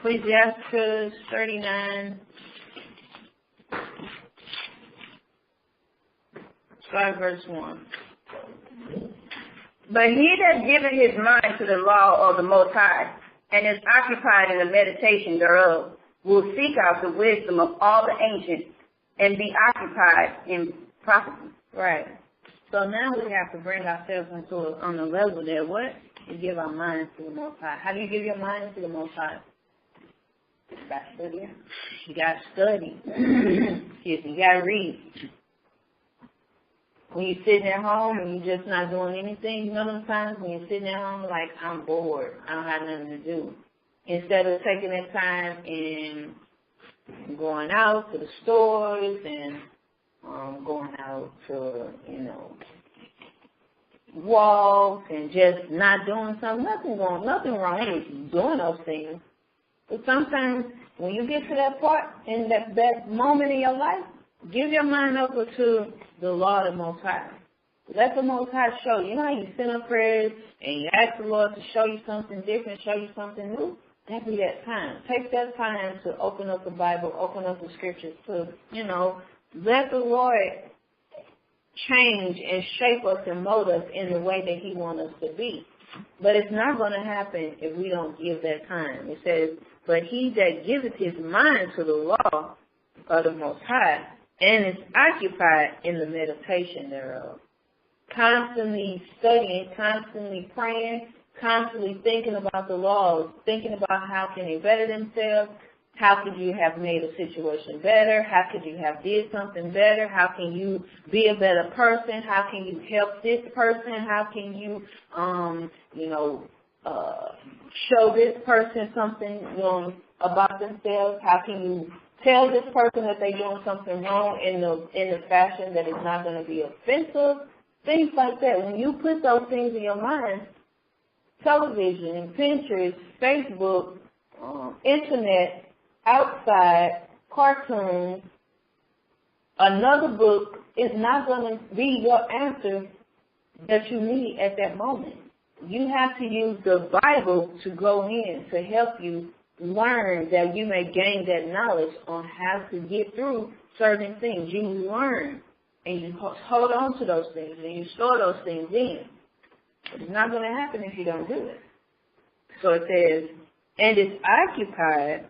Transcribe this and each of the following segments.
Ecclesiastes 39, start verse 1. But he that giveth his mind to the law of the Most High, and is occupied in the meditation thereof, will seek out the wisdom of all the ancients, and be occupied in prophecy. Right. So now we have to bring ourselves into on the level that what? We give our minds to the Most High. How do you give your mind to the Most High? By studying. You got to study. Excuse me. You got to read. When you're sitting at home and you're just not doing anything, you know those times when you're sitting at home like, I'm bored, I don't have nothing to do. Instead of taking that time and going out to the stores and going out to, walk and just not doing something, nothing wrong with doing those things. But sometimes when you get to that part in that moment in your life, give your mind over to the law of the Most High. Let the Most High show you. You know how you send up prayers and you ask the Lord to show you something different, show you something new? That be that time. Take that time to open up the Bible, open up the scriptures to, let the Lord change and shape us and mold us in the way that He wants us to be. But it's not going to happen if we don't give that time. It says, but he that giveth his mind to the law of the Most High, and is occupied in the meditation thereof. Constantly studying, constantly praying, constantly thinking about the laws, thinking about how can they better themselves, how could you have made a situation better, how could you have did something better, how can you be a better person, how can you help this person, how can you, show this person something about themselves, how can you tell this person that they're doing something wrong in the fashion that is not going to be offensive, things like that. When you put those things in your mind, television, Pinterest, Facebook, internet, outside, cartoons, another book is not going to be your answer that you need at that moment. You have to use the Bible to go in to help you learn that you may gain that knowledge on how to get through certain things. You learn and you hold on to those things and you store those things in. But it's not going to happen if you don't do it. So it says, and is occupied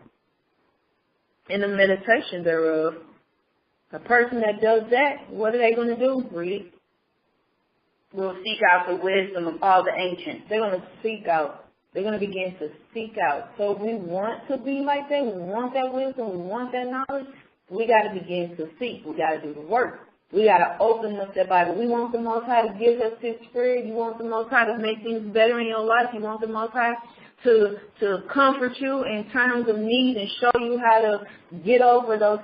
in the meditation thereof. A person that does that, what are they going to do? Read. Will seek out the wisdom of all the ancients. They're going to seek out. They're going to begin to seek out. So if we want to be like that, we want that wisdom, we want that knowledge, we got to begin to seek. We got to do the work. We got to open up that Bible. We want the Most High to give us His Spirit. You want the Most High to make things better in your life. You want the Most High to comfort you in times of need and show you how to get over those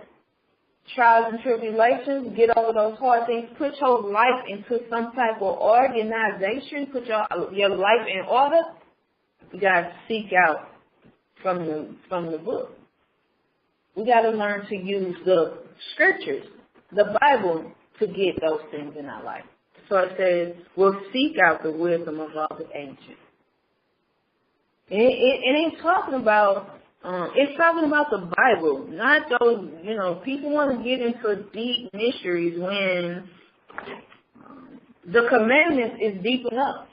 trials and tribulations, get over those hard things, put your life into some type of organization, put your life in order. You got to seek out from the book. We got to learn to use the scriptures, the Bible, to get those things in our life. So it says, we'll seek out the wisdom of all the ancients. It ain't talking about, it's talking about the Bible, not those, people want to get into deep mysteries when the commandments is deep enough.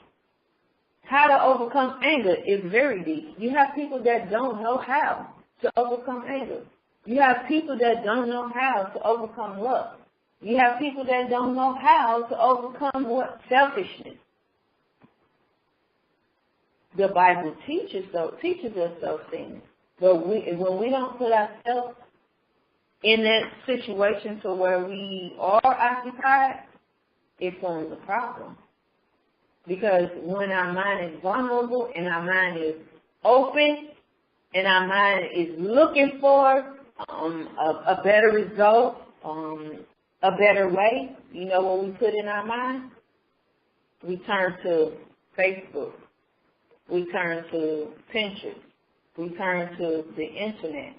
How to overcome anger is very deep. You have people that don't know how to overcome anger. You have people that don't know how to overcome love. You have people that don't know how to overcome selfishness. The Bible teaches us those things. But when we don't put ourselves in that situation to where we are occupied, it forms a problem. Because when our mind is vulnerable and our mind is open and our mind is looking for a better result, a better way, what we put in our mind? We turn to Facebook. We turn to Pinterest. We turn to the internet.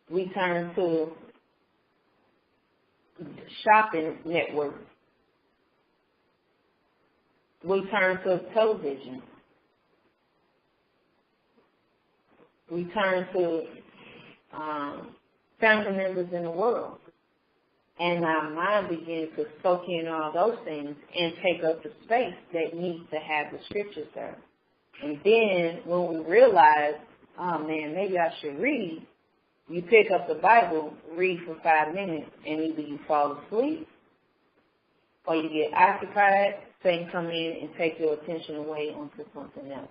We turn to shopping networks. We turn to television. We turn to family members in the world. And our mind begins to soak in all those things and take up the space that needs to have the scriptures there. And then when we realize, oh man, maybe I should read, you pick up the Bible, read for 5 minutes, and either you fall asleep or you get occupied, Satan come in and take your attention away onto something else.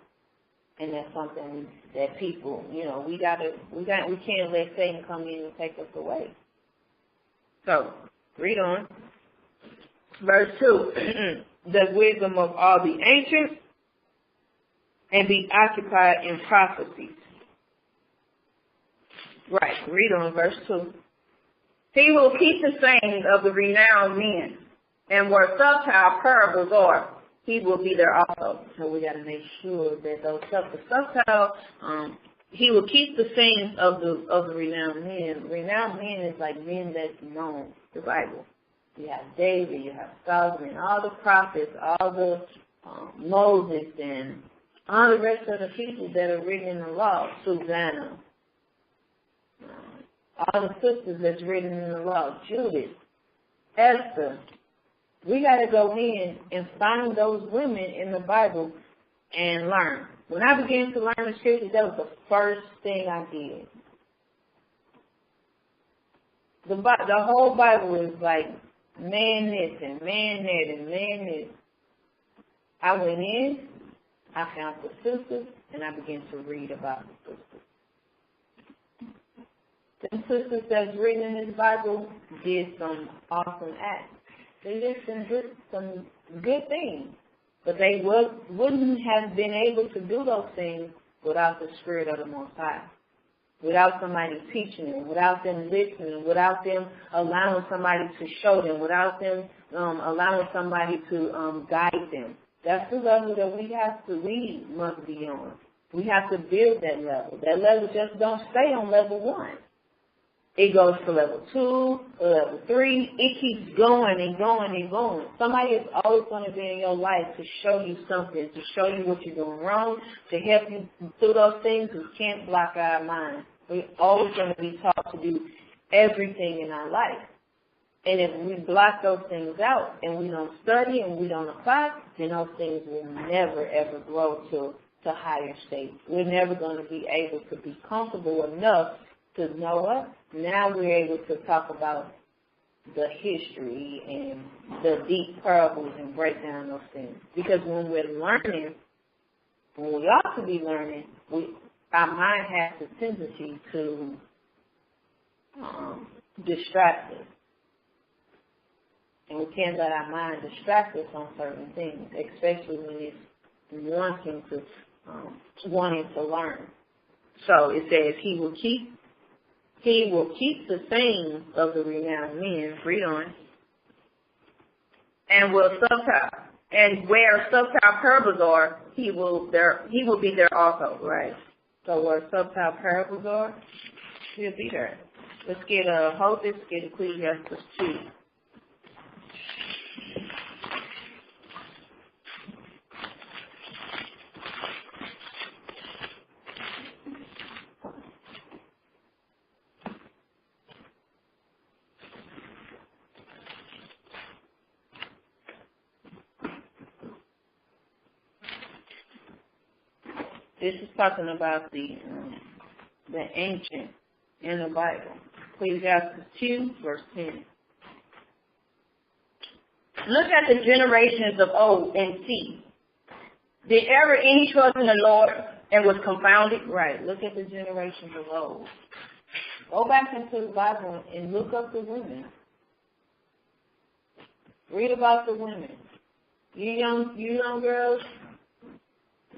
And that's something that people, we can't let Satan come in and take us away. So, read on. Verse 2. The wisdom of all the ancients and be occupied in prophecies. Right, read on verse 2. He will keep the sayings of the renowned men, and where subtle parables are, he will be there also. So we got to make sure that those subtle, he will keep the sayings of the renowned men. Renowned men is like men that's known the Bible. You have David, you have Solomon, all the prophets, all the Moses, and all the rest of the people that are written in the law. Susanna, all the sisters that's written in the law. Judith, Esther. We got to go in and find those women in the Bible and learn. When I began to learn the scriptures, that was the first thing I did. The whole Bible is like man this and man that and man this. I went in, I found the sisters, and I began to read about the sisters. The sisters that's written in this Bible did some awesome acts. They did some good things. But they wouldn't have been able to do those things without the Spirit of the Most High. Without somebody teaching them, without them listening, without them allowing somebody to show them, without them allowing somebody to guide them. That's the level that we must be on. We have to build that level. That level just don't stay on level 1. It goes to level 2, level 3. It keeps going and going and going. Somebody is always going to be in your life to show you something, to show you what you're doing wrong, to help you through those things. We can't block our mind. We're always going to be taught to do everything in our life. And if we block those things out and we don't study and we don't apply, then those things will never, ever grow to higher states. We're never going to be able to be comfortable enough to know what? Now we're able to talk about the history and the deep parables and break down those things. Because when we're learning, when we ought to be learning, our mind has the tendency to distract us. And we can't let our mind distract us on certain things, especially when it's wanting to learn. So it says he will keep the sayings of the renowned men. Read on. And where subtle parables are, he will be there also. Right. So where subtle parables are, he'll be there. Let's get Ecclesiastes 2. This is talking about the ancient in the Bible. Ecclesiastes 2, verse 10. Look at the generations of old and see. Did ever any trust in the Lord and was confounded? Right. Look at the generations of old. Go back into the Bible and look up the women. Read about the women. You young girls,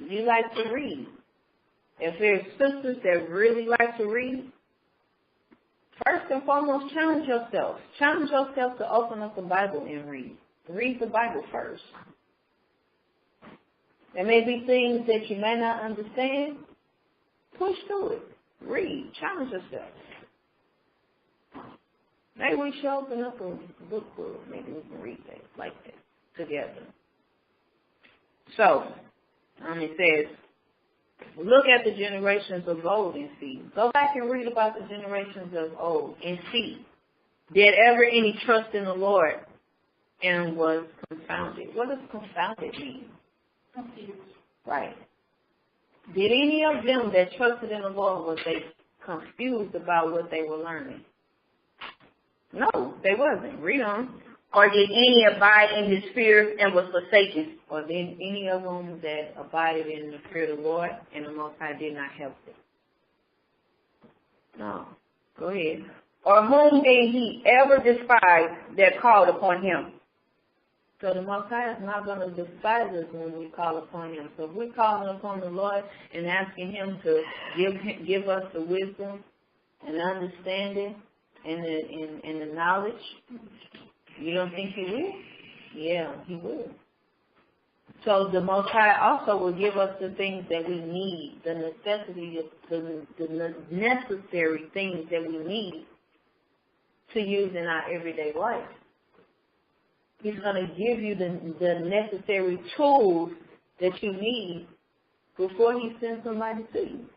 you like to read. If there's sisters that really like to read, first and foremost, challenge yourself. Challenge yourself to open up the Bible and read. Read the Bible first. There may be things that you may not understand. Push through it. Read. Challenge yourself. Maybe we should open up a book club. Maybe we can read things like that together. So, it says, Look at the generations of old and see. Go back and read about the generations of old and see. Did ever any trust in the Lord and was confounded? What does confounded mean? Confused. Right. Did any of them that trusted in the Lord, was they confused about what they were learning? No, they wasn't. Read on. Or did any abide in his fear and was forsaken? Or did any of them that abided in the fear of the Lord and the Most High did not help them? No. Go ahead. Or whom did he ever despise that called upon him? So the Most High is not going to despise us when we call upon him. So if we're calling upon the Lord and asking him to give us the wisdom and understanding and the knowledge, you don't think he will? Yeah, he will. So the Most High also will give us the things that we need, the necessary things that we need to use in our everyday life. He's going to give you the necessary tools that you need before he sends somebody to you.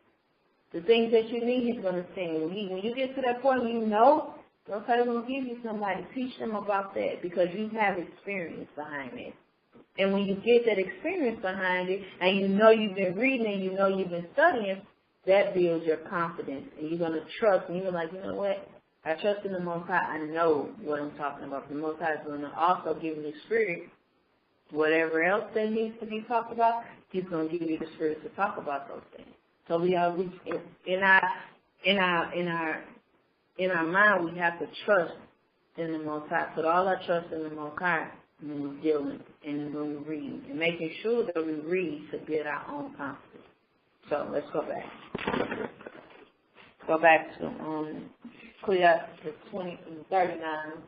The things that you need, he's going to send. When you get to that point, you know, okay, going to give you somebody. Teach them about that because you have experience behind it. And when you get that experience behind it, and you know you've been reading and you know you've been studying, that builds your confidence. And you're going to trust. And you're like, you know what? I trust in the Most High. I know what I'm talking about. The Most High is going to also give you the Spirit. Whatever else that needs to be talked about, he's going to give you the Spirit to talk about those things. So we are in our mind, we have to trust in the Most High. Put all our trust in the Most High when we're dealing and when we read, and making sure that we read to build our own confidence. So let's go back. Go back to Ecclesiastes 20:39.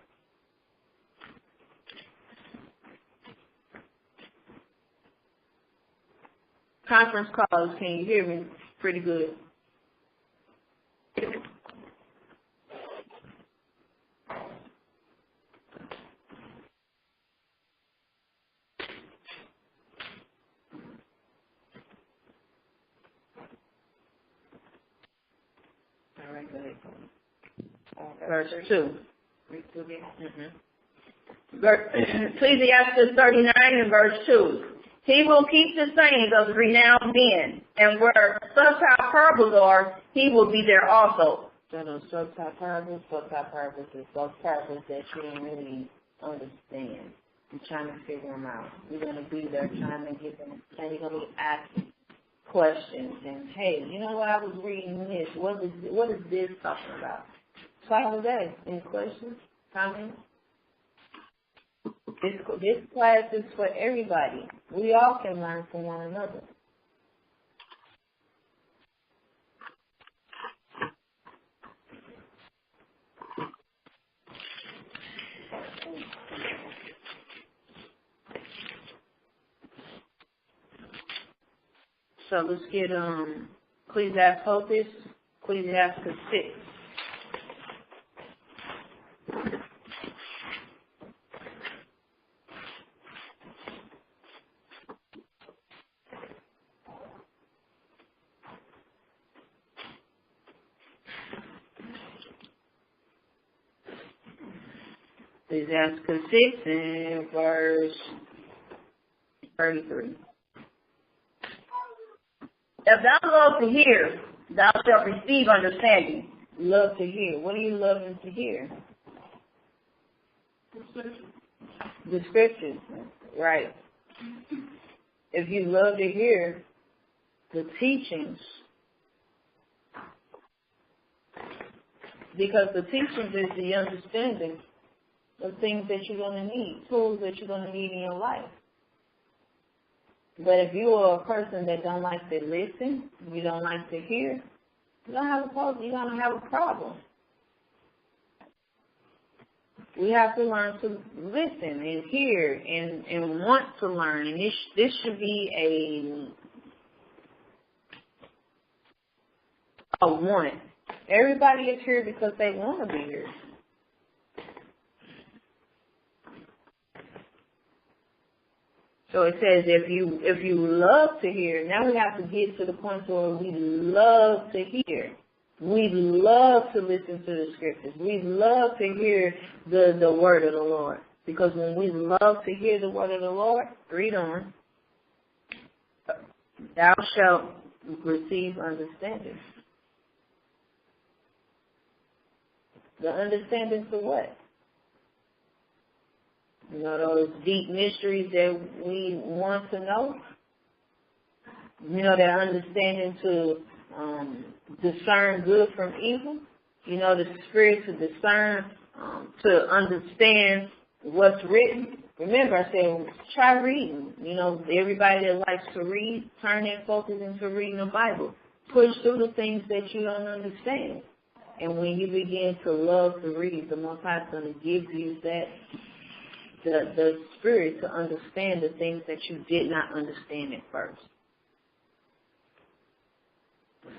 Conference calls, can you hear me pretty good? All right, go ahead. Verse 2. Ecclesiastes 39 and verse 2. He will keep the sayings of the renowned men, and where subtile parables are, he will be there also. So those subtile parables is those parables that you don't really understand. You're trying to figure them out. You're going to be there trying to get them, and you're going to be asking questions. And, hey, you know what, I was reading this. What is this talking about? Try today. Any questions? Comments? This class is for everybody. We all can learn from one another. So let's get Ecclesiastes 6. Ecclesiastes 6 and verse 33. If thou love to hear, thou shalt receive understanding. Love to hear. What are you loving to hear? The scriptures. Right. If you love to hear the teachings, because the teachings is the understanding of things that you're going to need, tools that you're going to need in your life. But if you are a person that don't like to listen, you don't like to hear, you're going to have a problem. We have to learn to listen and hear and want to learn. And this should be a want. Everybody is here because they want to be here. So it says if you love to hear, now we have to get to the point where we love to hear. We love to listen to the scriptures. We love to hear the word of the Lord. Because when we love to hear the word of the Lord, read on, thou shalt receive understanding. The understanding for what? You know, those deep mysteries that we want to know. You know, that understanding to discern good from evil. You know, the spirit to discern, to understand what's written. Remember, I said, try reading. You know, everybody that likes to read, turn their focus into reading the Bible. Push through the things that you don't understand. And when you begin to love to read, the Most High is going to give you that, the spirit to understand the things that you did not understand at first.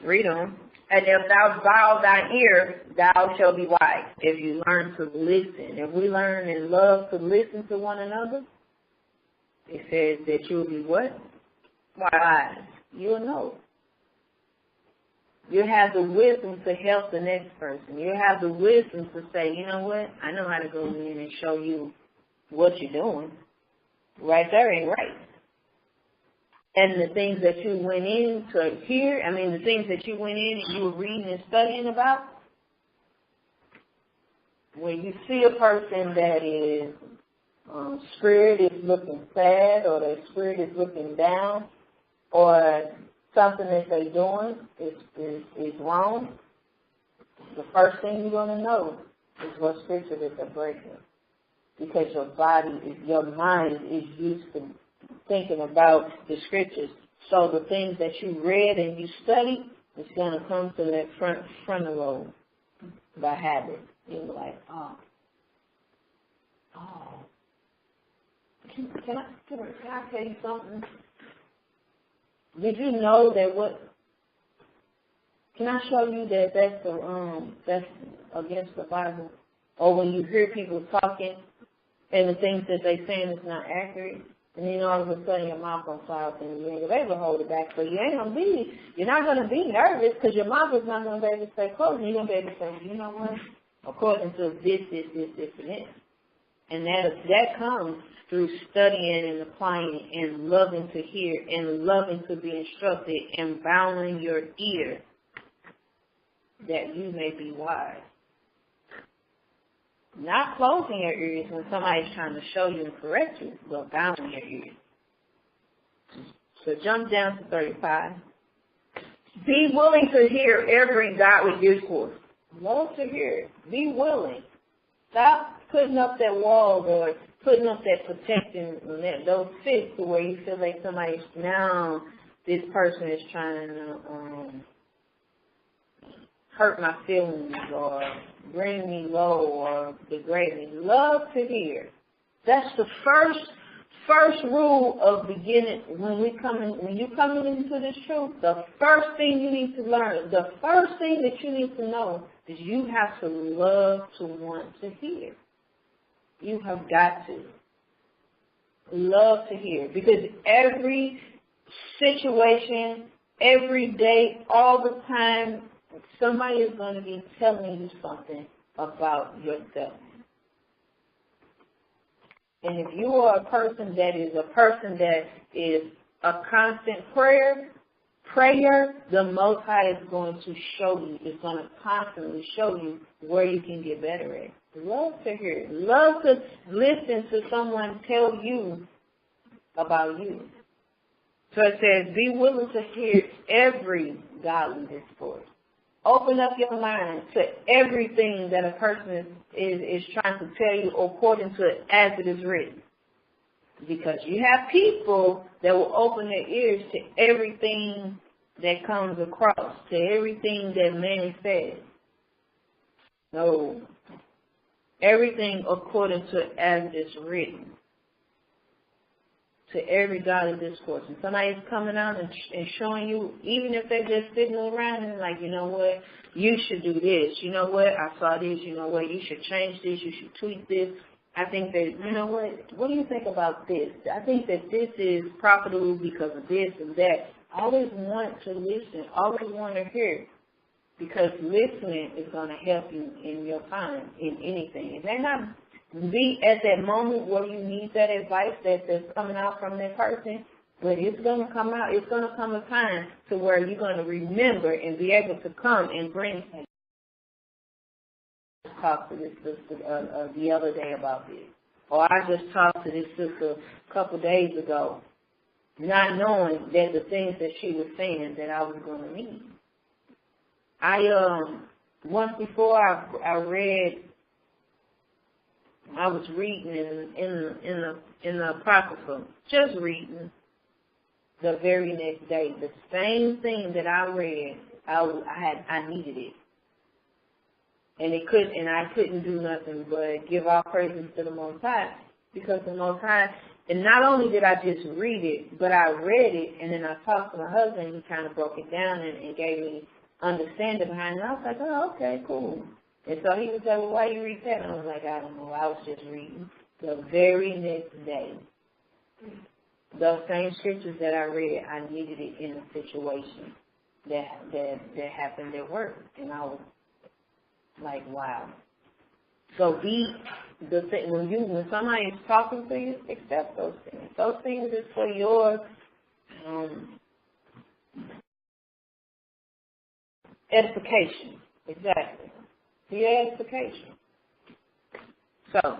Read on. And if thou bow thine ear, thou shalt be wise. If you learn to listen, if we learn and love to listen to one another, it says that you'll be what? Wise. You'll know. You have the wisdom to help the next person. You have the wisdom to say, you know what? I know how to go in and show you what you're doing. Right there ain't right. And the things that you went in to hear, the things that you went in and you were reading and studying about, when you see a person that is spirit is looking sad, or their spirit is looking down, or something that they're doing is wrong, the first thing you're going to know is what scripture that they're breaking. Because your mind is used to thinking about the scriptures. So the things that you read and you studied, it's going to come to that frontal lobe by habit. You're like, Can I tell you something? Did you know that can I show you that that's against the Bible? Or when you hear people talking and the things that they're saying is not accurate, and then all of a sudden your mouth gonna fly up and you ain't gonna be able to hold it back. So you're not gonna be nervous because your mouth is not gonna be able to stay closed, and you're gonna be able to say, you know what? According to this, and this. And that comes through studying and applying and loving to hear and loving to be instructed and bowing your ear that you may be wise. Not closing your ears when somebody's trying to show you and correct you, but bowing your ears. So jump down to 35. Be willing to hear every godly discourse. Love to hear it. Be willing. Stop putting up that wall or putting up that protecting, those fists to where you feel like somebody's, now this person is trying to hurt my feelings or bring me low or degrade me. Love to hear. That's the first rule of beginning. When you coming into this truth, the first thing you need to learn, the first thing that you need to know is you have to love to want to hear. You have got to love to hear, because every situation, every day, all the time, somebody is going to be telling you something about yourself. And if you are a person that is a constant prayer, the Most High is going to show you, is going to constantly show you where you can get better at. Love to hear it. Love to listen to someone tell you about you. So it says, be willing to hear every godly discourse. Open up your mind to everything that a person is trying to tell you according to it as it is written. Because you have people that will open their ears to everything that comes across, to everything that man says. No. Everything according to as it's written. To every godly discourse. And somebody's coming out and showing you, even if they're just sitting around and like, you know what, you should do this. You know what, I saw this. You know what, you should change this. You should tweak this. I think that, you know what do you think about this? I think that this is profitable because of this and that. Always want to listen, always want to hear, because listening is going to help you in your time, in anything. It may not be at that moment where you need that advice that's coming out from that person, but it's going to come out. It's going to come a time to where you're going to remember and be able to come and bring. Talked to this sister the other day about this, or I just talked to this sister a couple days ago, not knowing that the things that she was saying that I was going to need. Once before I was reading in the Apocrypha, just reading. The very next day, the same thing that I read, I needed it. And I couldn't do nothing but give all praises to the Most High, because the Most High, and not only did I just read it, but I read it, and then I talked to my husband, he kind of broke it down and gave me understanding behind it. And I was like, oh, okay, cool. And so he was like, well, why you read that? And I was like, I don't know, I was just reading. The very next day, those same scriptures that I read, I needed it in a situation that happened at work, and I was like, wow. So when somebody is talking to you, accept those things. Those things is for your edification. Exactly. For your edification. So,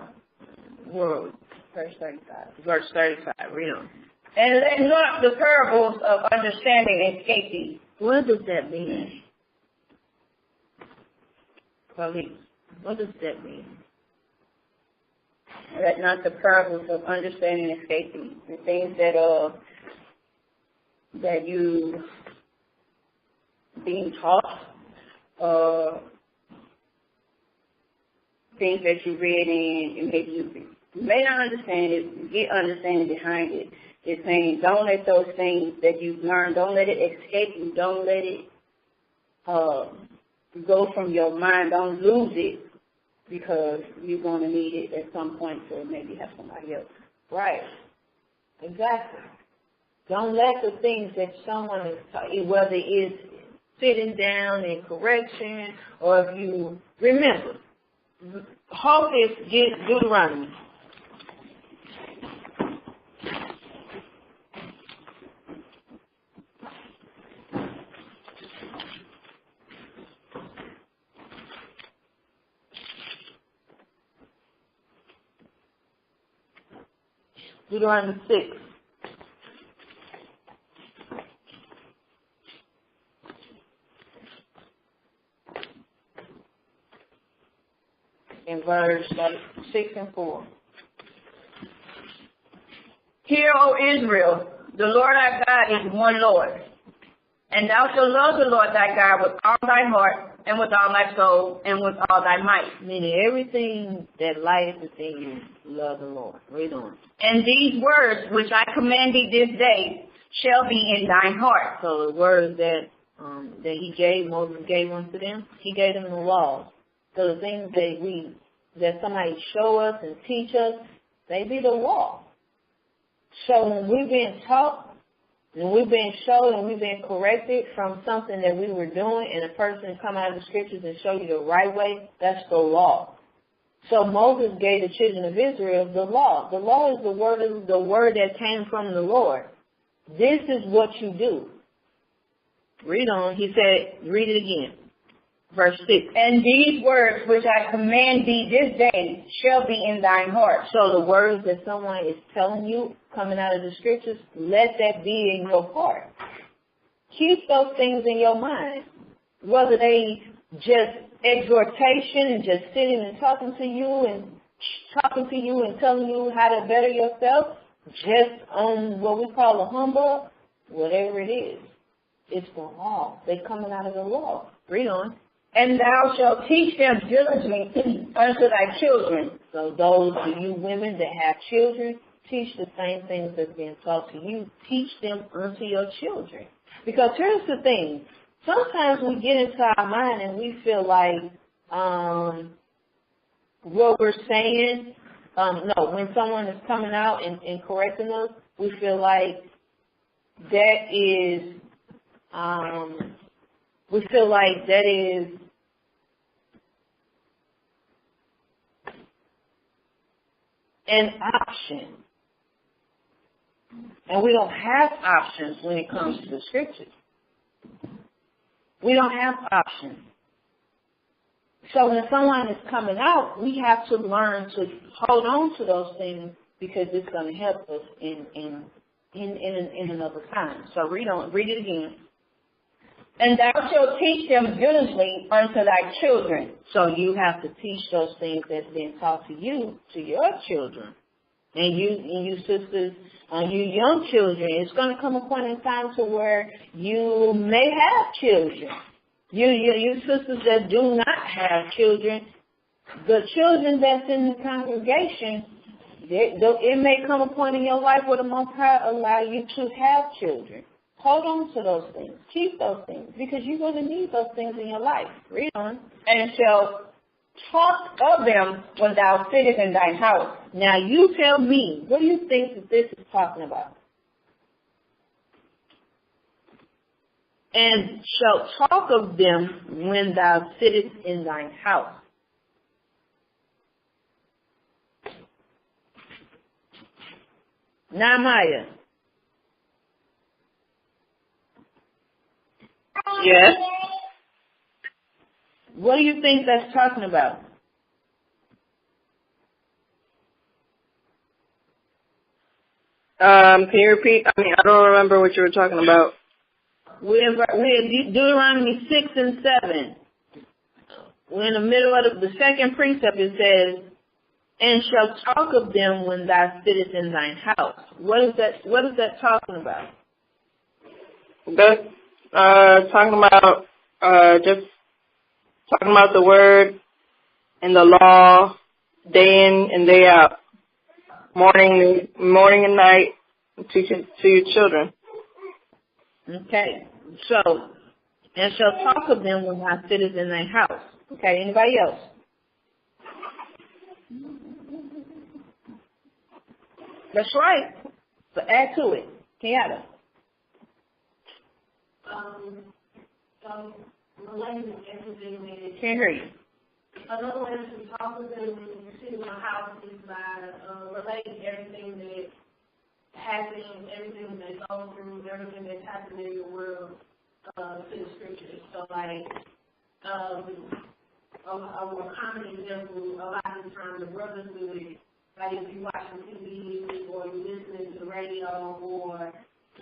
verse 35. Read on. And let not the parables of understanding escape thee. What does that mean? Police. What does that mean? Let not the parables of understanding escape thee. The things that you being taught, things that you read in, and maybe you may not understand it, get understanding behind it. It's saying don't let those things that you've learned, don't let it escape you, don't let it go from your mind, don't lose it, because you're going to need it at some point to maybe have somebody else. Right. Exactly. Don't let the things that someone is talking, whether it's sitting down in correction or if you remember, hope is Deuteronomy. Deuteronomy 6. In verse 6 and 4. Hear, O Israel, the Lord our God is one Lord. And thou shalt love the Lord thy God with all thy heart, and with all thy soul, and with all thy might. Meaning everything that life is in you, love the Lord. Read on. And these words which I command thee this day shall be in thine heart. So the words that Moses gave unto them, he gave them the law. So the things that somebody show us and teach us, they be the law. So when we've been taught, and we've been showed and we've been corrected from something that we were doing, and a person come out of the scriptures and show you the right way, that's the law. So Moses gave the children of Israel the law. The law is the word that came from the Lord. This is what you do. Read on. He said, read it again. Verse 6. And these words which I command thee this day shall be in thine heart. So the words that someone is telling you coming out of the scriptures, let that be in your heart. Keep those things in your mind. Whether they just exhortation and just sitting and talking to you and telling you how to better yourself, just on what we call a humbug, whatever it is. It's the law. They're coming out of the law. Read on. And thou shalt teach them diligently unto thy children. So those of you women that have children, teach the same things that's being taught to you. Teach them unto your children. Because here's the thing. Sometimes we get into our mind and we feel like what we're saying no, when someone is coming out and correcting us, we feel like that is, an option. And we don't have options when it comes to the scriptures. We don't have options. So when someone is coming out, we have to learn to hold on to those things because it's going to help us in another time. So read it again. And thou shalt teach them diligently unto thy children. So you have to teach those things that's been taught to you, to your children. And you sisters, you young children, it's going to come a point in time to where you may have children. You sisters that do not have children, the children that's in the congregation, it may come a point in your life where the Most High allow you to have children. Hold on to those things. Keep those things because you're going to need those things in your life. Read on. And shall talk of them when thou sittest in thine house. Now you tell me, what do you think that this is talking about? And shall talk of them when thou sittest in thine house. Nehemiah. Yes. What do you think that's talking about? Can you repeat? I don't remember what you were talking about. We're in Deuteronomy 6 and 7. We're in the middle of the second precept. It says, and shall talk of them when thou sittest in thine house. What is that talking about? That's talking about just talking about the word and the law day in and day out, morning and night, teaching to your children. Okay, so, and shall talk of them when thou sittest in thy house. Okay, anybody else? That's right. So add to it. Kenyatta. So related everything that Can't hear you. another way to talk with them when you sit in my house is by relating everything that happens, everything that goes through, everything that's happening in your world to the scriptures. So like a more common example, a lot of the time the brothers do it. Like if you're watching TV or you're listening to the radio or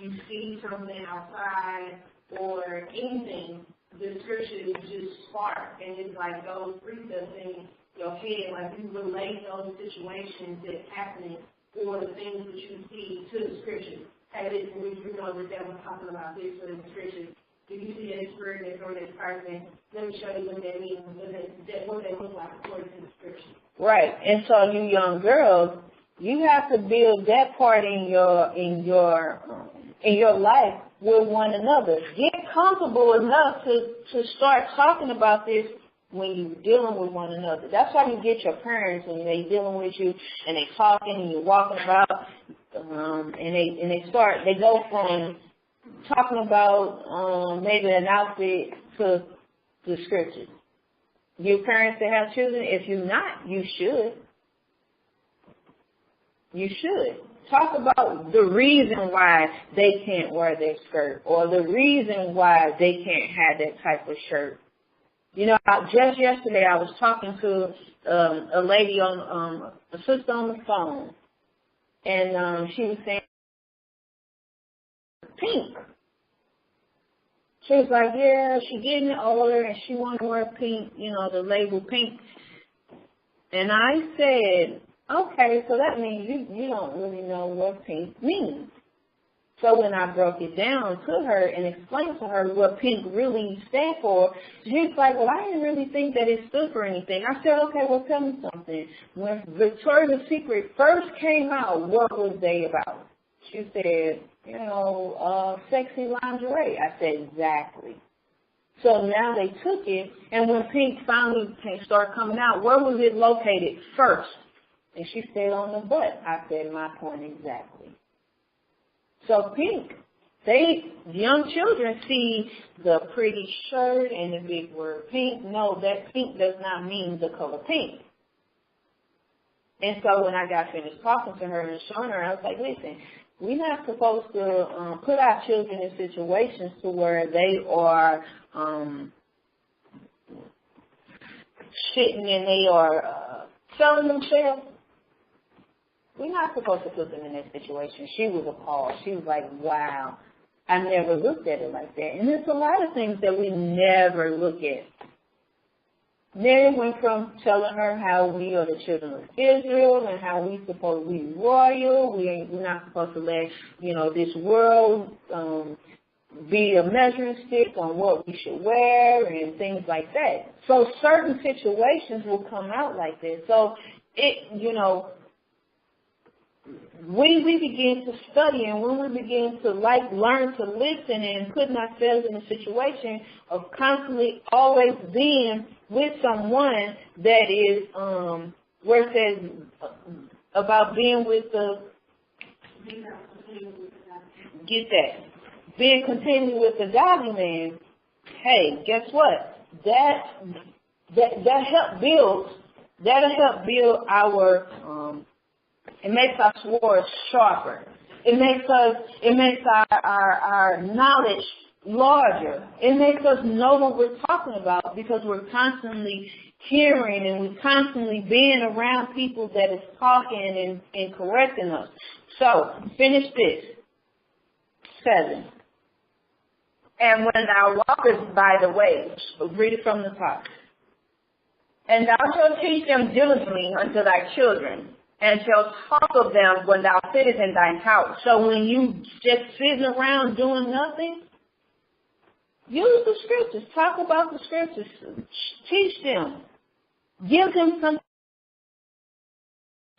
you see something outside or anything, the scripture is just spark and it's like those precepts in your head, like you relate those situations that's happening or the things that you see to the scripture. Hey, listen, you know that was talking about this in the scripture. If you see that experience or that person, let me show you what that means, what they look like according to the scripture. Right, and so you young girls, you have to build that part in your life with one another. Get comfortable enough to start talking about this when you're dealing with one another. That's why you get your parents when they're dealing with you and they talking and you're walking about, and they go from talking about maybe an outfit to the scriptures. You parents that have children, if you're not, you should. You should. Talk about the reason why they can't wear their skirt or the reason why they can't have that type of shirt. You know, just yesterday I was talking to a lady a sister on the phone, and she was saying pink. She was like, yeah, she's getting older and she wants to wear pink, you know, the label pink. And I said, okay, so that means you don't really know what pink means. So when I broke it down to her and explained to her what pink really stands for, she was like, well, I didn't really think that it stood for anything. I said, okay, well, tell me something. When Victoria's Secret first came out, what was they about? She said, you know, sexy lingerie. I said, exactly. So now they took it, and when pink finally started coming out, where was it located first? And she stayed on the butt. I said my point exactly. So pink, young children see the pretty shirt and the big word pink. No, that pink does not mean the color pink. And so when I got finished talking to her and showing her, I was like, listen, we're not supposed to put our children in situations to where they are shitting and they are selling themselves. We're not supposed to put them in that situation. She was appalled. She was like, wow, I never looked at it like that. And there's a lot of things that we never look at. Then it went from telling her how we are the children of Israel and how we're supposed to be royal. We're not supposed to let, this world be a measuring stick on what we should wear and things like that. So certain situations will come out like this. So when we begin to study and when we begin to learn to listen and putting ourselves in a situation of constantly always being with someone that is, where it says about being with being continued with the godly man, hey, guess what? That'll help build our, it makes our swords sharper. It makes our knowledge larger. It makes us know what we're talking about because we're constantly hearing and we're constantly being around people that is talking and correcting us. So, finish this. 7. And when thou walkest by the way, read it from the top. And thou shalt teach them diligently unto thy children, and shalt talk of them when thou sittest in thine house. So when you just sitting around doing nothing, use the scriptures. Talk about the scriptures. Teach them. Give them some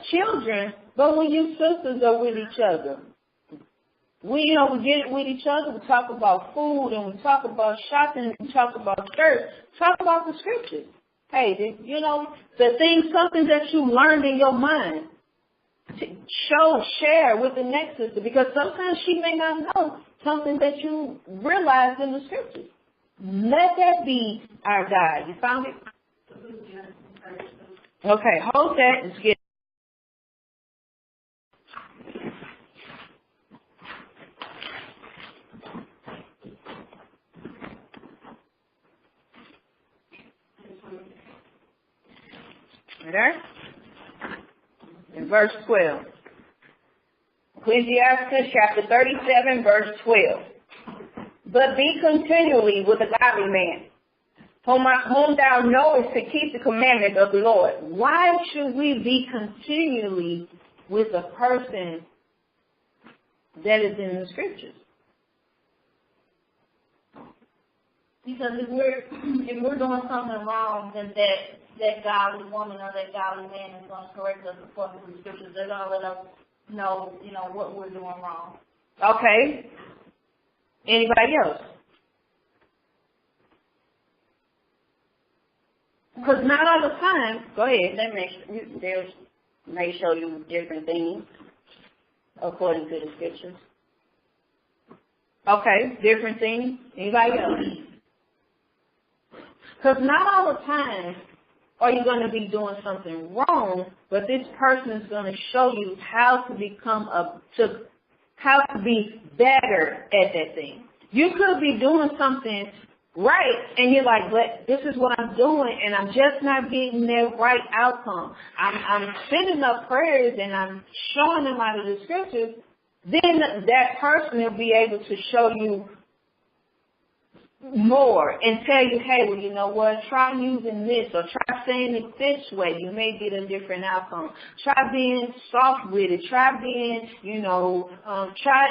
children, but when you sisters are with each other, we get with each other. We talk about food and we talk about shopping and we talk about skirts. Talk about the scriptures. Hey, the thing, something that you learned in your mind, share with the next sister, because sometimes she may not know something that you realized in the scriptures. Let that be our guide. You found it? Okay, hold that. Let's get there. In verse 12. Ecclesiastes chapter 37, verse 12. But be continually with a godly man, whom thou knowest to keep the commandments of the Lord. Why should we be continually with a person that is in the scriptures? Because if we're doing something wrong, then that godly woman or that godly man is going to correct us according to the scriptures. They're going to let us know, what we're doing wrong. Okay. Anybody else? Because not all the time. Go ahead. They may show you different things according to the scriptures. Okay, different things. Anybody else? Because not all the time are you going to be doing something wrong, but this person is going to show you how to become how to be better at that thing. You could be doing something right, and you're like, but this is what I'm doing, and I'm just not getting the right outcome. I'm sending up prayers, and I'm showing them out of the scriptures. Then that person will be able to show you more and tell you, hey, well, you know what, try using this or try saying it this way. You may get a different outcome. Try being soft with it. Try being, try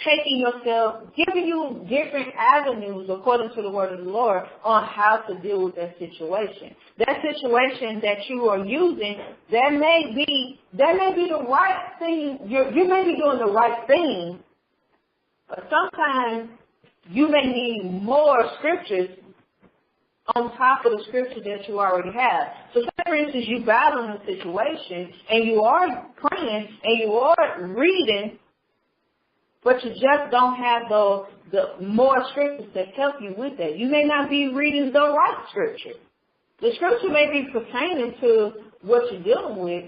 taking yourself, giving you different avenues according to the word of the Lord on how to deal with that situation. That situation that you are using, that may be the right thing. You may be doing the right thing, but sometimes you may need more scriptures on top of the scripture that you already have. So say for instance, you battling a situation and you are praying and you are reading, but you just don't have the more scriptures to help you with that. You may not be reading the right scripture. The scripture may be pertaining to what you're dealing with,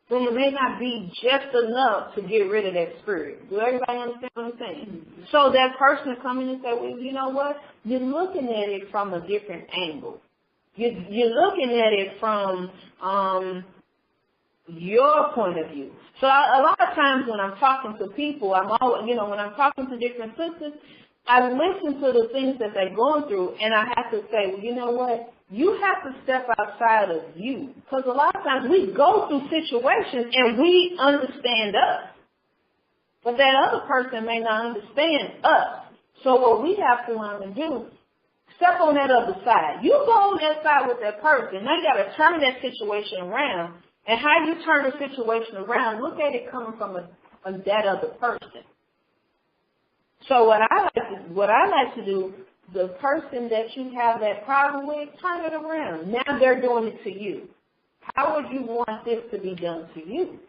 but it may not be just enough to get rid of that spirit. Do everybody understand what I'm saying? So that person coming and say, well, you know what? You're looking at it from a different angle. You're looking at it from your point of view. So a lot of times when I'm talking to people, when I'm talking to different sisters, I listen to the things that they're going through, and I have to say, well, you know what? You have to step outside of you. Because a lot of times we go through situations and we understand us. But that other person may not understand us. So what we have to learn to do, step on that other side. You go on that side with that person. Now you got to turn that situation around. And how you turn the situation around, look at it coming from that other person. So what I like to do, the person that you have that problem with, turn it around. Now they're doing it to you. How would you want this to be done to you?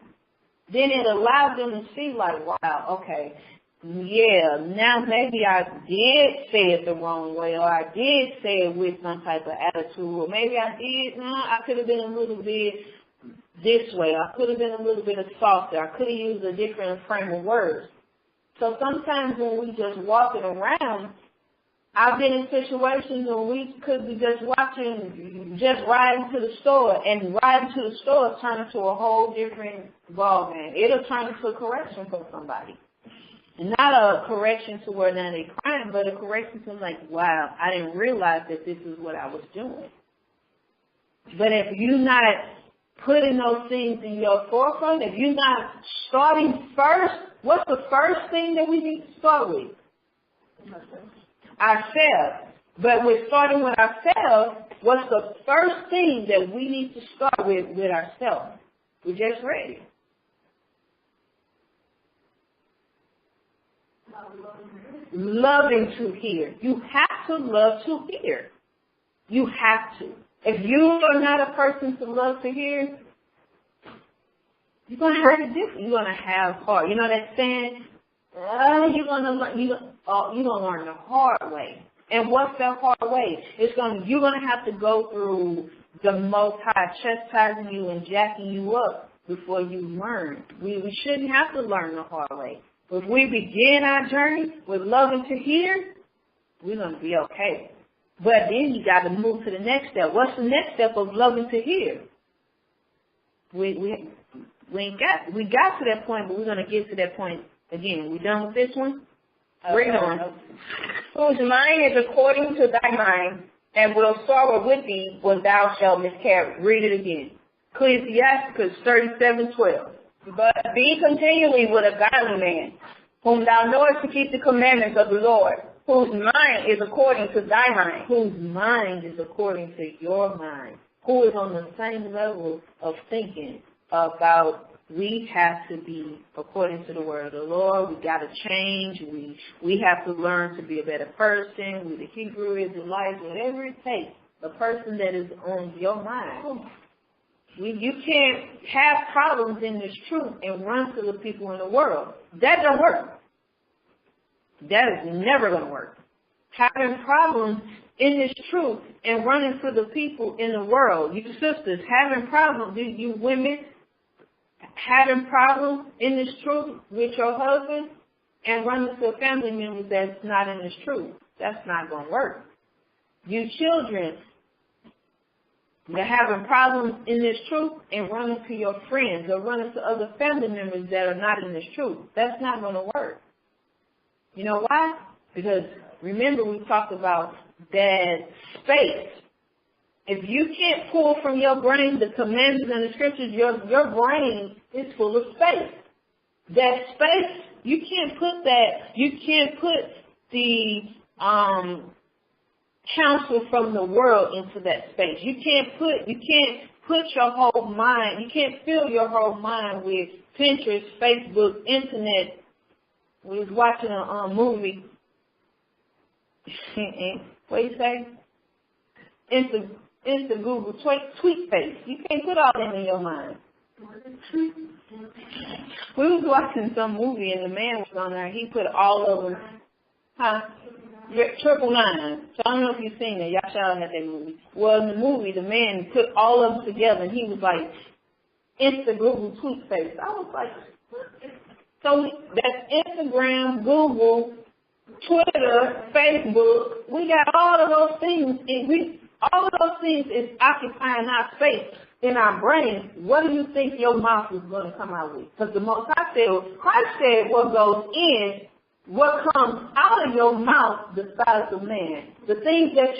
Then it allows them to see like, wow, okay, yeah, now maybe I did say it the wrong way, or I did say it with some type of attitude, or maybe I could have been a little bit this way. I could have been a little bit softer. I could have used a different frame of words. So sometimes when we just walking around, I've been in situations where we could be just riding to the store, and riding to the store turn into a whole different ballgame. It'll turn into a correction for somebody. And not a correction to where now they're crying, but a correction to like, wow, I didn't realize that this is what I was doing. But if you're not putting those things in your forefront, if you're not starting first, what's the first thing that we need to start with? Ourselves. But we're starting with ourselves. What's the first thing that we need to start with ourselves? We just read it. Loving to hear. You have to love to hear. You have to. If you are not a person to love to hear, you're going to have it different. You're going to have hard. You know that saying? You're going to learn the hard way. And what's that hard way? You're going to have to go through the Most High chastising you and jacking you up before you learn. We shouldn't have to learn the hard way. If we begin our journey with loving to hear, we're going to be okay. But then you got to move to the next step. What's the next step of loving to hear? We got to that point, but we're going to get to that point again. We done with this one? Bring it on. Whose mind is according to thy mind, and will sorrow with thee when thou shalt miscarry. Read it again. Ecclesiastes 37:12. But be continually with a godly man, whom thou knowest to keep the commandments of the Lord, whose mind is according to thy mind. Whose mind is according to your mind. Who is on the same level of thinking about we have to be according to the word of the Lord. We got to change. We have to learn to be a better person. We the Hebrew Israelites, whatever it takes. A person that is on your mind. You can't have problems in this truth and run to the people in the world. That don't work. That is never going to work. Having problems in this truth and running to the people in the world. You sisters, having problems, you women, having problems in this truth with your husband and running to family members that's not in this truth. That's not going to work. You children, you're having problems in this truth and running to your friends or running to other family members that are not in this truth. That's not going to work. You know why? Because remember we talked about that space. If you can't pull from your brain the commandments and the scriptures, your brain is full of space. That space, you can't put the counsel from the world into that space. You can't put your whole mind, you can't fill your whole mind with Pinterest, Facebook, internet. We was watching a movie. What do you say? Insta, Google, tweet face. You can't put all that in your mind. We was watching some movie and the man was on there. He put all of them, yeah, 999. So I don't know if you've seen it. Y'all should have had that movie. Well, in the movie, the man put all of them together and he was like, Insta, Google, tweet face. I was like, so that's Instagram, Google, Twitter, Facebook. We got all of those things. All of those things is occupying our space in our brain. What do you think your mouth is going to come out with? Because the Most High said, Christ said, what goes in, what comes out of your mouth decides the man. The things that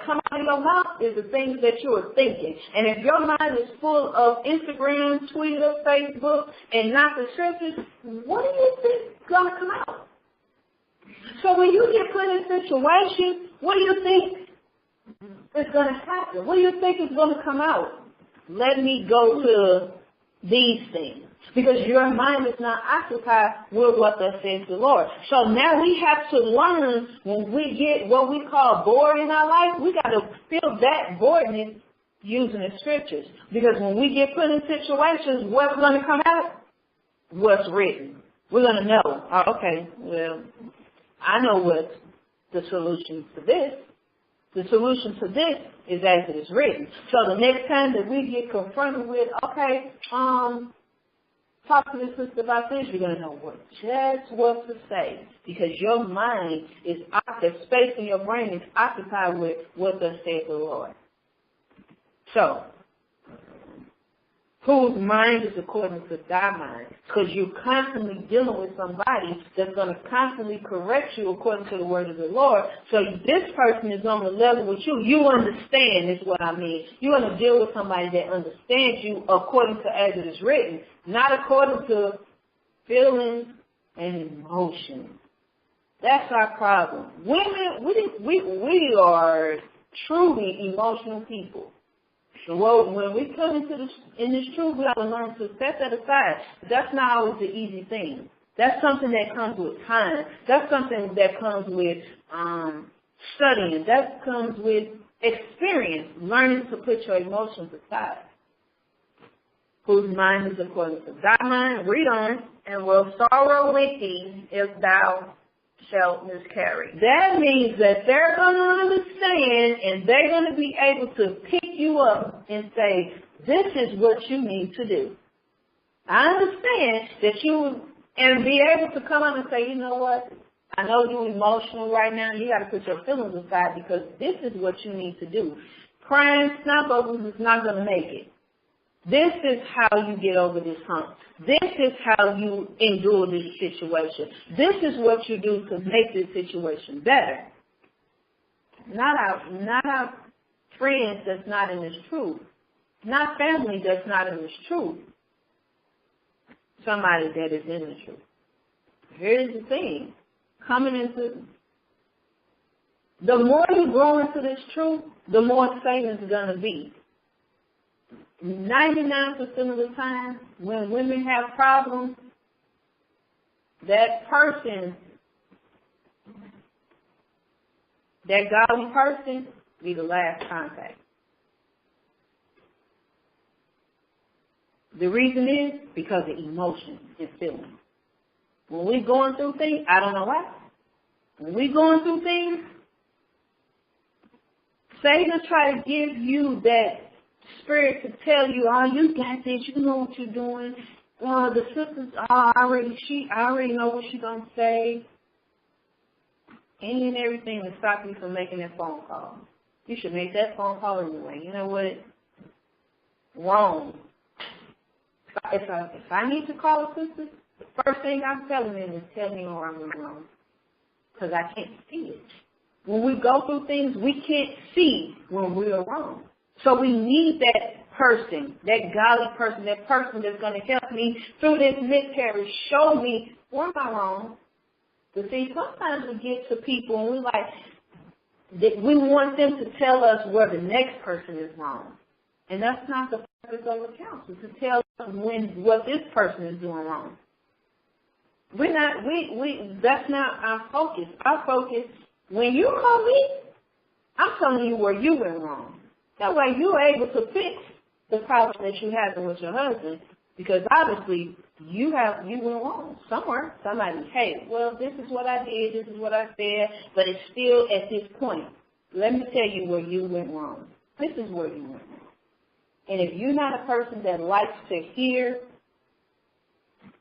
come out of your mouth is the things that you are thinking. And if your mind is full of Instagram, Twitter, Facebook, and not the scriptures, what do you think is going to come out? So when you get put in situations, what do you think is going to happen? What do you think is going to come out? Let me go to these things. Because your mind is not occupied with what thus says the Lord. So now we have to learn when we get what we call bored in our life, we got to fill that boredness using the scriptures. Because when we get put in situations, what's going to come out? What's written. We're going to know, okay, well, I know what's the solution to this. The solution to this is as it is written. So the next time that we get confronted with, okay, talk to this sister about this, you're going to know just what to say. Because your mind is, the space in your brain is occupied with what thus saith the Lord. So, whose mind is according to thy mind? Because you're constantly dealing with somebody that's going to constantly correct you according to the word of the Lord. So this person is on the level with you. You understand is what I mean. You're going to deal with somebody that understands you according to as it is written, not according to feelings and emotions. That's our problem. Women, we are truly emotional people. Well, when we come into this truth, we have to learn to set that aside. That's not always the easy thing. That's something that comes with time. That's something that comes with studying. That comes with experience, learning to put your emotions aside. Whose mind is according to thy mind. Read on. And will sorrow with thee if thou shalt miscarry. That means that they're going to understand and they're going to be able to pick you up and say, this is what you need to do. I understand that and be able to come out and say, you know what? I know you're emotional right now. You got to put your feelings aside because this is what you need to do. Crying snot bubbles is not going to make it. This is how you get over this hump. This is how you endure this situation. This is what you do to make this situation better. Not our friends that's not in this truth. Not family that's not in this truth. Somebody that is in the truth. Here's the thing. The more you grow into this truth, the more Satan's going to be. 99% of the time, when women have problems, that person, that godly person, be the last contact. The reason is because of emotion and feeling. When we're going through things, I don't know why. When we're going through things, Satan try to give you that spirit to tell you, oh, you got this, you know what you're doing. The sisters, I already know what she's going to say. Any and everything to stop you from making that phone call. You should make that phone call anyway. You know what? Wrong. If I need to call a sister, the first thing I'm telling them is tell me where I'm wrong. Because I can't see it. When we go through things, we can't see when we are wrong. So we need that person, that godly person, that person that's going to help me through this miscarriage, show me where am I wrong. But see, sometimes we get to people and we want them to tell us where the next person is wrong. And that's not the purpose of a counselor, to tell us what this person is doing wrong. That's not our focus. Our focus, when you call me, I'm telling you where you went wrong. That way you're able to fix the problem that you're having with your husband, because obviously you went wrong somewhere. Somebody, hey, well, this is what I did, this is what I said, but it's still at this point. Let me tell you where you went wrong. This is where you went wrong. And if you're not a person that likes to hear,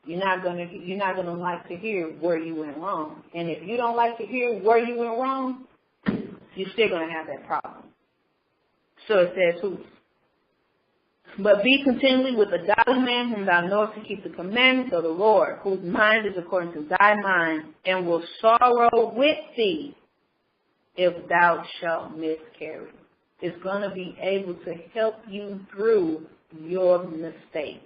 you're not gonna like to hear where you went wrong. And if you don't like to hear where you went wrong, you're still gonna have that problem. So it says who? But be continually with a godly man whom thou knowest to keep the commandments of the Lord, whose mind is according to thy mind, and will sorrow with thee if thou shalt miscarry. It's going to be able to help you through your mistake.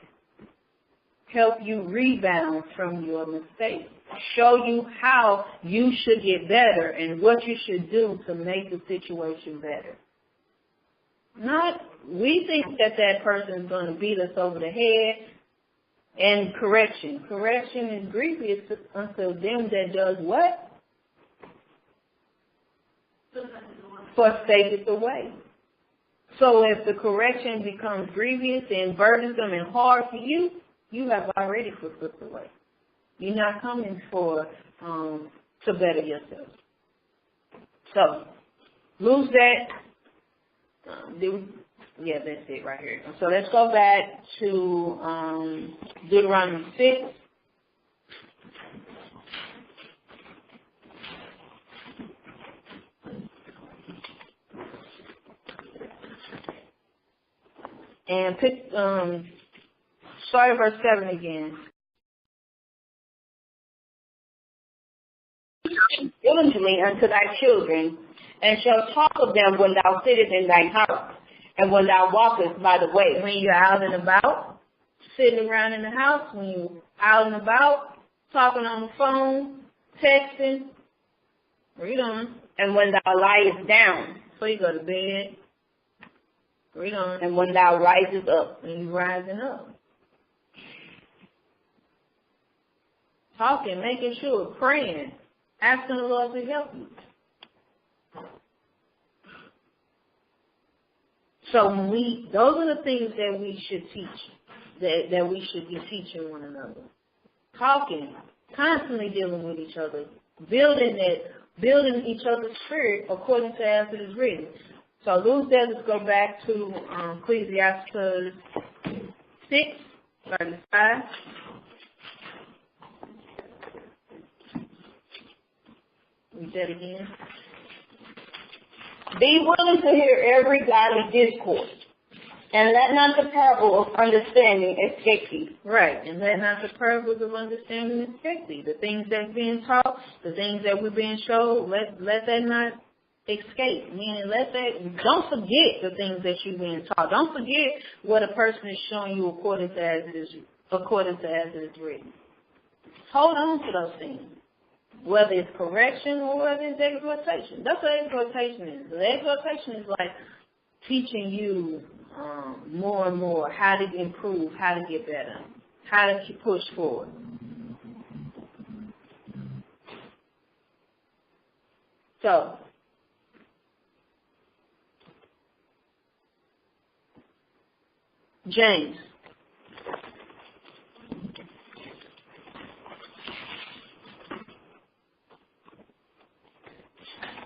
Help you rebound from your mistake. Show you how you should get better and what you should do to make the situation better. Not, we think that person is going to beat us over the head. And correction. Correction is grievous unto them that does what? Forsaketh the way. So if the correction becomes grievous and burdensome and hard for you, you have already forsook the way. You're not coming for to better yourself. So lose that. Yeah, that's it right here. So let's go back to Deuteronomy 6. And start at verse 7 again. Diligently unto thy children, and shall talk of them when thou sittest in thine house, and when thou walkest by the way. When you're out and about, sitting around in the house, when you're out and about, talking on the phone, texting, read on. And when thou liest down, Before you go to bed, read on. and when thou risest up. When you're rising up. Talking, making sure, praying, asking the Lord to help you. So those are the things that we should teach, that we should be teaching one another. Talking, constantly dealing with each other, building each other's spirit according to as it is written. So lose that. Let's go back to Ecclesiastes 6:35. Read that again. Be willing to hear every godly discourse, and let not the parable of understanding escape thee. Right, and let not the parables of understanding escape thee. The things that's being taught, the things that we're being showed, let that not escape. Meaning, don't forget the things that you're being taught. Don't forget what a person is showing you according to as it is written. Hold on to those things. Whether it's correction or whether it's exhortation. That's what exhortation is. The exhortation is like teaching you more and more how to improve, how to get better, how to push forward. So, James.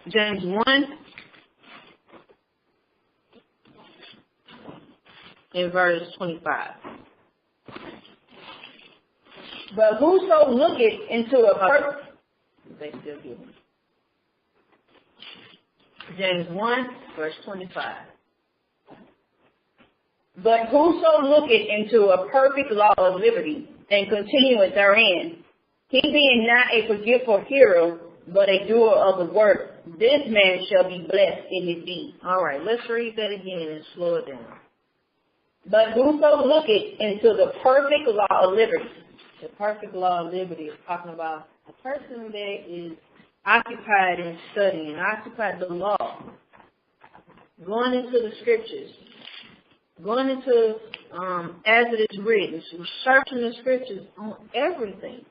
James 1 in verse 25. But whoso looketh into a person, They still give me. James 1 verse 25. but whoso looketh into a perfect law of liberty, and continueth therein, he being not a forgetful hearer, but a doer of the word, this man shall be blessed in his deed. All right, let's read that again and slow it down. But whoso looketh into the perfect law of liberty. The perfect law of liberty is talking about a person that is occupied in studying, occupied the law, going into the scriptures, going into as it is written, searching the scriptures on everything.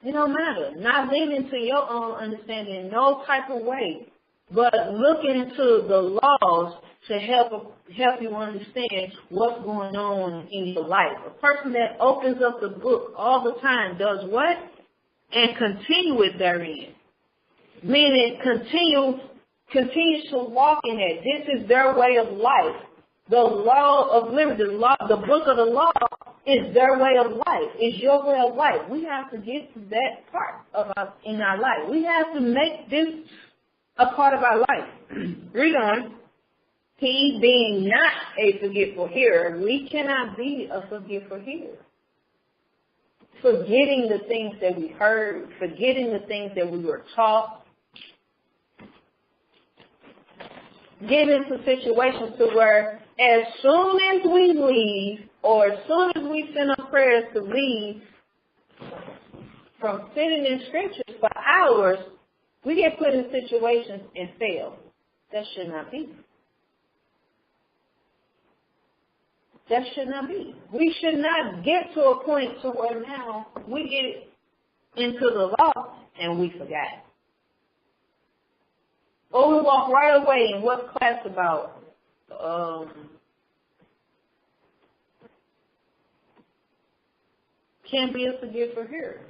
It don't matter. Not leaning to your own understanding in no type of way, but looking into the laws to help you understand what's going on in your life. A person that opens up the book all the time does what? And continue it therein. Meaning continues to walk in it. This is their way of life. The law of liberty, the book of the law is their way of life. It's your way of life. We have to get to that part in our life. We have to make this a part of our life. Read on. He being not a forgetful hearer, we cannot be a forgetful hearer. Forgetting the things that we heard, forgetting the things that we were taught, get into situations to where as soon as we leave or as soon as we send up prayers to leave from sitting in scriptures for hours, we get put in situations and fail. That should not be. That should not be. We should not get to a point to where now we get into the law and we forgot. Or we walk right away in what class about can't be a forgetful hearer.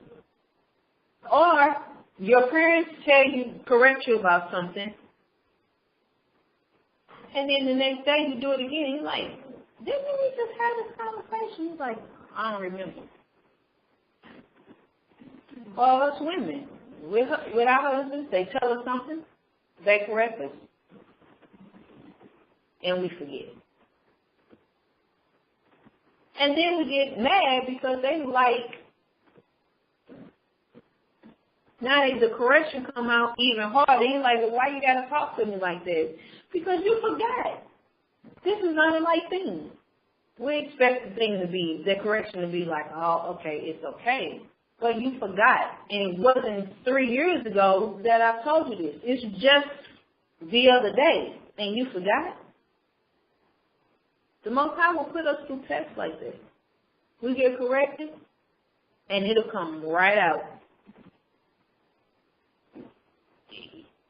Or your parents correct you about something, and then the next day you do it again, and you're like, didn't we just have this conversation? He's like, I don't remember. Or us women, with our husbands, they tell us something, they correct us, and we forget. And then we get mad because they like, now the correction come out even harder. They like, well, why you got to talk to me like that? Because you forgot. This is not a light thing. We expect the correction to be like, oh, okay, it's okay. But you forgot. And it wasn't 3 years ago that I told you this. It's just the other day. And you forgot. The Most High will put us through tests like this. We get corrected, and it'll come right out.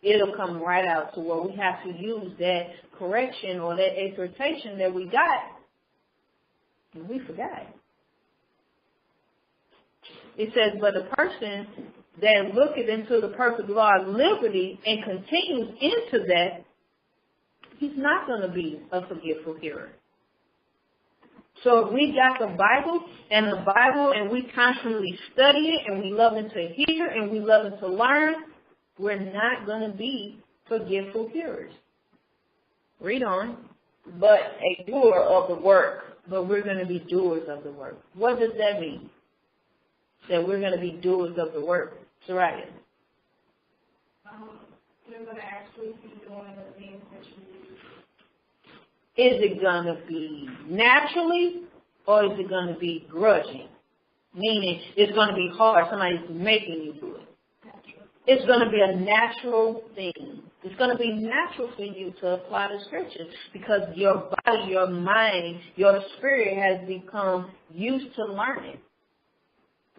It'll come right out to where we have to use that correction or that exhortation that we got, and we forgot. It says, but a person that looketh into the perfect law of liberty and continues into that, he's not going to be a forgetful hearer. So if we got the Bible and we constantly study it and we love it to hear and we love it to learn, we're not going to be forgetful hearers. Read on. But a doer of the work. But we're going to be doers of the work. What does that mean? That we're going to be doers of the work. Soraya. You're going to actually be doing the things that you do. Is it going to be naturally or is it going to be grudging? Meaning it's going to be hard. Somebody's making you do it. It's going to be a natural thing. It's going to be natural for you to apply the scriptures because your body, your mind, your spirit has become used to learning.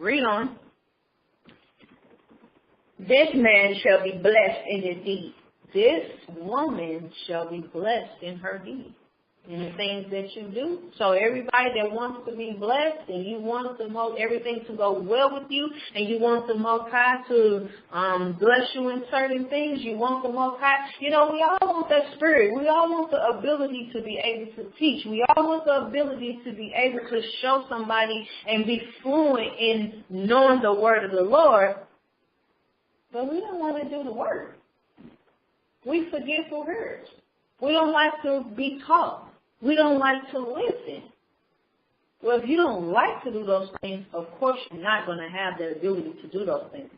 Read on. This man shall be blessed in his deed. This woman shall be blessed in her deed, in the things that you do. So everybody that wants to be blessed and you want everything to go well with you and you want the Most High to bless you in certain things, you want the Most High. You know, we all want that spirit. We all want the ability to be able to teach. We all want the ability to be able to show somebody and be fluent in knowing the word of the Lord. But we don't want to do the work. We forgetful hearers. We don't like to be taught. We don't like to listen. Well, if you don't like to do those things, of course you're not going to have the ability to do those things.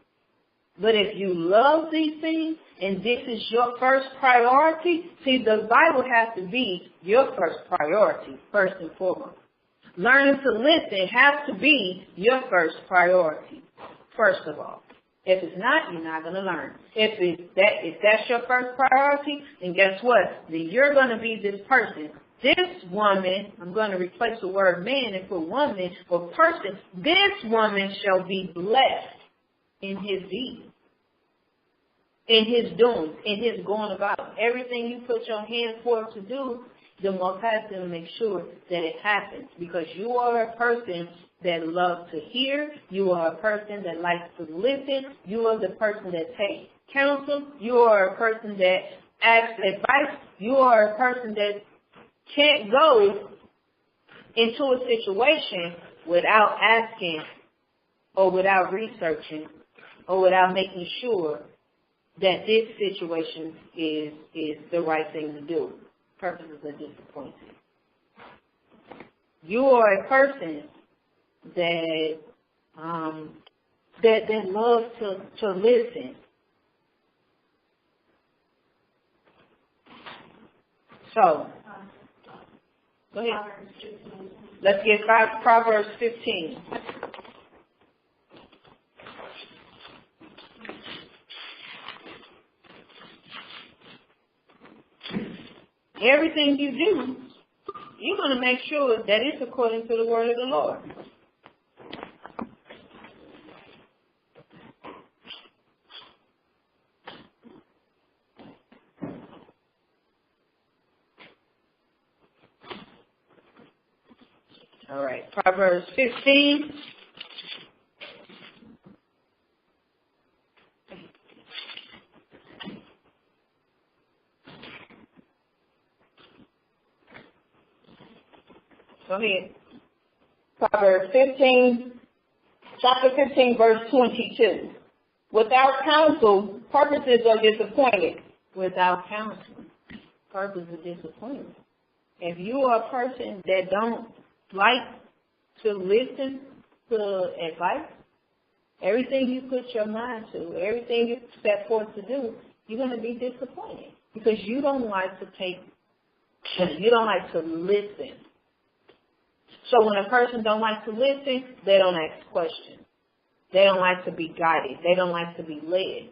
But if you love these things and this is your first priority, see, the Bible has to be your first priority, first and foremost. Learning to listen has to be your first priority, first of all. If it's not, you're not going to learn. If that's your first priority, then guess what? Then you're going to be this person. This woman, I'm going to replace the word man and put woman or person. This woman shall be blessed in his deed. in his doing, in his going about. Everything you put your hand forth to do, the Most High is going to make sure that it happens, because you are a person that loves to hear. You are a person that likes to listen. You are the person that takes counsel. You are a person that asks advice. You are a person that can't go into a situation without asking or without researching or without making sure that this situation is the right thing to do. Purposes are disappointed. You are a person that loves to listen. So, go ahead. Let's get Proverbs 15. Everything you do, you're going to make sure that it's according to the word of the Lord. All right, Proverbs 15. Go ahead. Proverbs 15, chapter 15, verse 22. Without counsel, purposes are disappointed. Without counsel, purpose is disappointed. If you are a person that don't like to listen to advice, everything you put your mind to, everything you set forth to do, you're going to be disappointed, because you don't like to listen. So when a person don't like to listen, they don't ask questions. They don't like to be guided. They don't like to be led.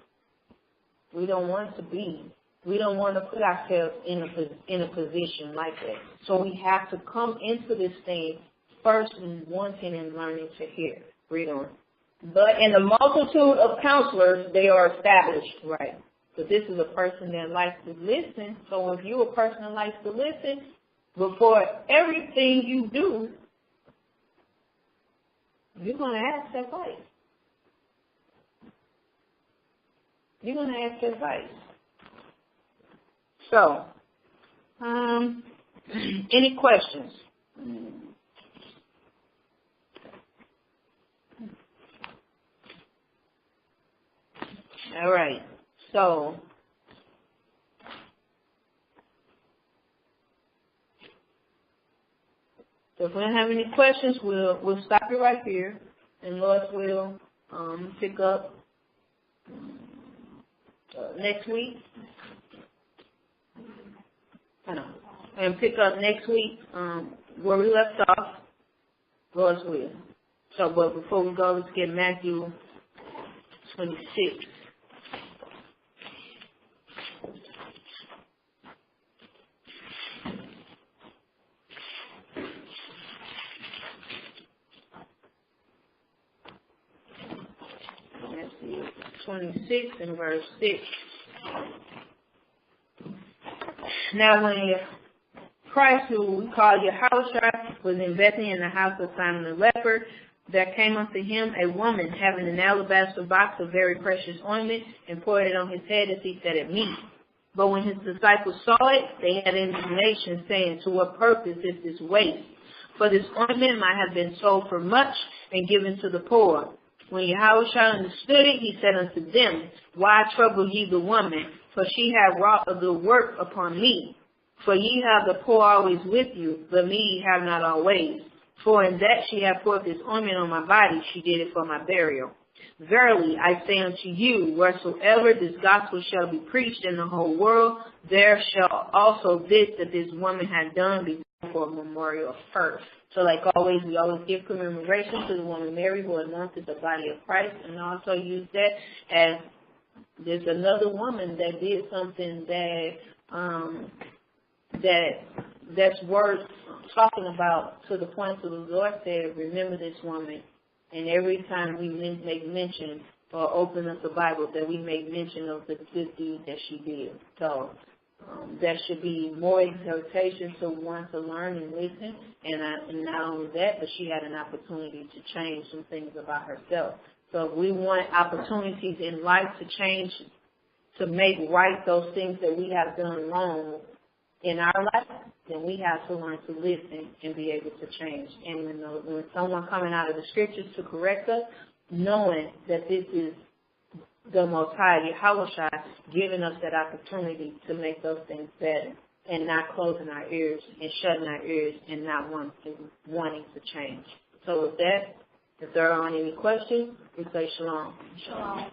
We don't want to put ourselves in a position like that. So we have to come into this thing first wanting and learning to hear. Read on. But in the multitude of counselors, they are established. Right. But this is a person that likes to listen. So if you're a person that likes to listen, before everything you do, you're going to ask advice. You're going to ask advice. So, any questions? All right. So, if we don't have any questions, we'll stop it right here, and Lord will pick up next week. And pick up next week where we left off, Lord's will. So, but before we go, let's get Matthew 26. Matthew 26 and verse 6. Now when Christ, who we call Yahushua, was in Bethany in the house of Simon the leper, there came unto him a woman having an alabaster box of very precious ointment, and poured it on his head as he sat at meat. But when his disciples saw it, they had indignation, saying, To what purpose is this waste? For this ointment might have been sold for much and given to the poor. When Yahushua understood it, he said unto them, Why trouble ye the woman? For she hath wrought a good work upon me. For ye have the poor always with you, but me ye have not always. For in that she hath poured this ointment on my body, she did it for my burial. Verily, I say unto you, wheresoever this gospel shall be preached in the whole world, there shall also this that this woman hath done be for a memorial of her. So like always, we always give commemoration to the woman Mary who anointed the body of Christ, and also use that as there's another woman that did something that's worth talking about, to the point that the Lord said, remember this woman. And every time we make mention or open up the Bible, that we make mention of the good deed that she did. So there should be more exhortation to one to learn and listen, and not only that, but she had an opportunity to change some things about herself. So if we want opportunities in life to change, to make right those things that we have done wrong in our life, then we have to learn to listen and be able to change. And when someone coming out of the scriptures to correct us, knowing that this is the Most High, Yahweh, giving us that opportunity to make those things better, and not closing our ears and shutting our ears and not wanting to change. So with that, if there aren't any questions, we say shalom. Shalom.